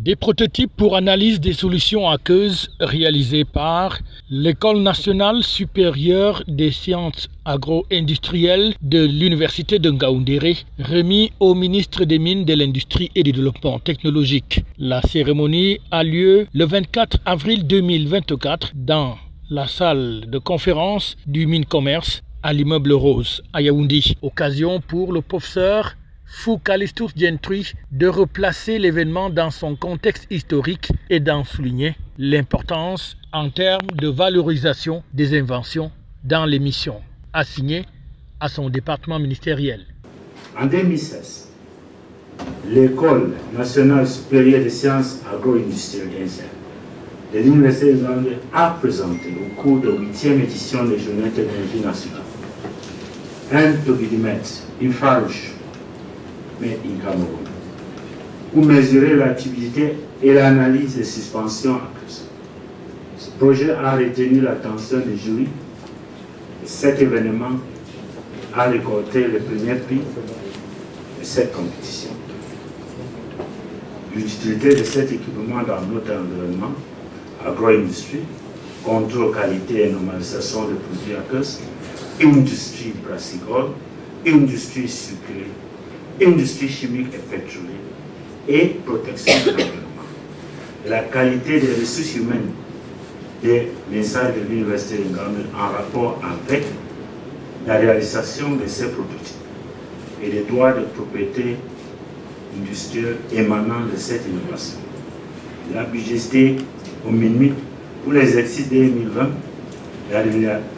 Des prototypes pour analyse des solutions aqueuses réalisés par l'École nationale supérieure des sciences agro-industrielles de l'Université de Ngaoundéré, remis au ministre des Mines, de l'Industrie et du Développement technologique. La cérémonie a lieu le 24 avril 2024 dans la salle de conférence du Mines-Commerce à l'immeuble Rose à Yaoundé. Occasion pour le professeur Foucalistus Gentry de replacer l'événement dans son contexte historique et d'en souligner l'importance en termes de valorisation des inventions dans les missions assignées à son département ministériel. En 2016, l'École nationale supérieure des sciences agro-industrielles de l'Université de Ngaoundéré a présenté au cours de la 8e édition des Journées de l'énergie nationale un tobidimètre infrarouge made in Cameroun pour mesurer l'activité et l'analyse des suspensions aqueuses. Ce projet a retenu l'attention des jurys et cet événement a récolté le premier prix de cette compétition. L'utilité de cet équipement dans notre environnement, agro-industrie, contrôle qualité et normalisation des produits aqueuses, industrie brassicole, industrie sucrée, industrie chimique et pétrolière et protection de l'environnement. La qualité des ressources humaines des messages de l'Université de Ngaoundéré en rapport avec la réalisation de ces prototypes et les droits de propriété industrielle émanant de cette innovation. La budgétée au MINMIT pour l'exercice 2020, la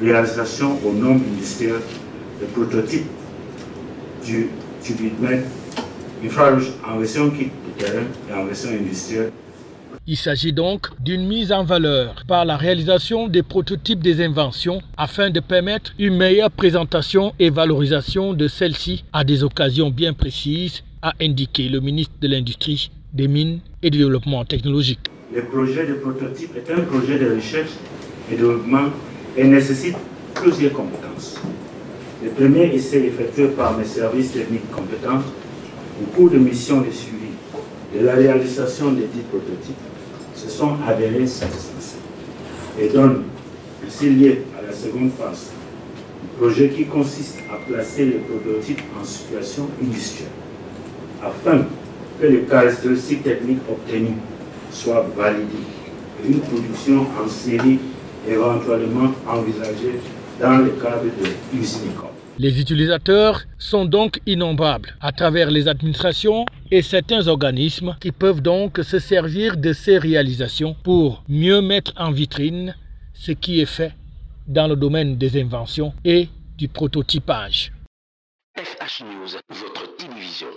réalisation au nombre industriel de prototypes du tubimètre infrarouge en version kit de terrain et en version industrielle. Il s'agit donc d'une mise en valeur par la réalisation des prototypes des inventions afin de permettre une meilleure présentation et valorisation de celles-ci à des occasions bien précises, a indiqué le ministre de l'Industrie, des Mines et du Développement technologique. Le projet de prototype est un projet de recherche et développement et nécessite plusieurs compétences. Le premier essai effectué par mes services techniques compétents au cours de missions de suivi de la réalisation des dits prototypes se sont avérés satisfaisants et donnent ainsi lieu à la seconde phase du projet qui consiste à placer les prototypes en situation industrielle afin que les caractéristiques techniques obtenues soient validées et une production en série éventuellement envisagée dans le cadre de l'usine. Les utilisateurs sont donc innombrables à travers les administrations et certains organismes qui peuvent donc se servir de ces réalisations pour mieux mettre en vitrine ce qui est fait dans le domaine des inventions et du prototypage. FH News, votre télévision.